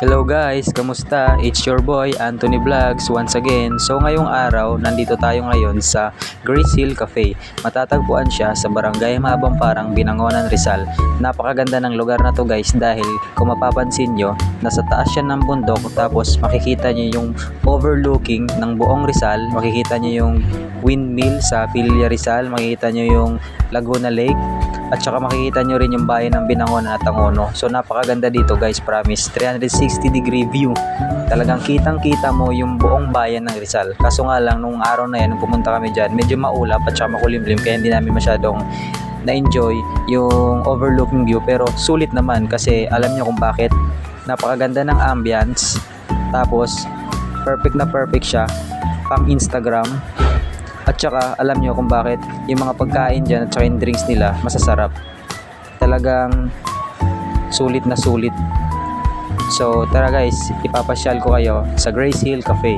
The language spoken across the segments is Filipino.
Hello guys, kamusta? It's your boy Anthony Vlogs once again. So ngayong araw, nandito tayo ngayon sa Grace Hill Cafe. Matatagpuan siya sa Barangay Mabamparang, Binangonan, Rizal. Napakaganda ng lugar na to guys dahil kung mapapansin nyo, nasa taas siya ng bundok tapos makikita nyo yung overlooking ng buong Rizal. Makikita nyo yung windmill sa Pilya Rizal, makikita nyo yung Laguna Lake. At saka makikita nyo rin yung bayan ng Binangonan at Angono. So napakaganda dito guys, promise. 360-degree view. Talagang kitang-kita mo yung buong bayan ng Rizal. Kaso nga lang, nung araw na yan, nung pumunta kami dyan, medyo maulap at saka makulimlim. Kaya hindi namin masyadong na-enjoy yung overlooking view. Pero sulit naman kasi alam nyo kung bakit. Napakaganda ng ambience. Tapos, perfect na perfect siya. Pang Instagram. At saka alam nyo kung bakit yung mga pagkain dyan at saka yung drinks nila masasarap. Talagang sulit na sulit. So tara guys, ipapasyal ko kayo sa Grace Hill Cafe.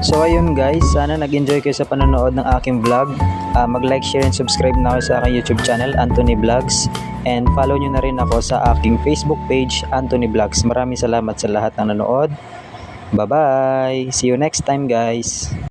So ayun guys, sana nag-enjoy kayo sa panonood ng aking vlog. Mag-like, share, and subscribe na kayo sa aking YouTube channel, Anthony Vlogs. And follow nyo na rin ako sa aking Facebook page, Anthony Vlogs. Maraming salamat sa lahat ng nanood. Bye-bye! See you next time guys!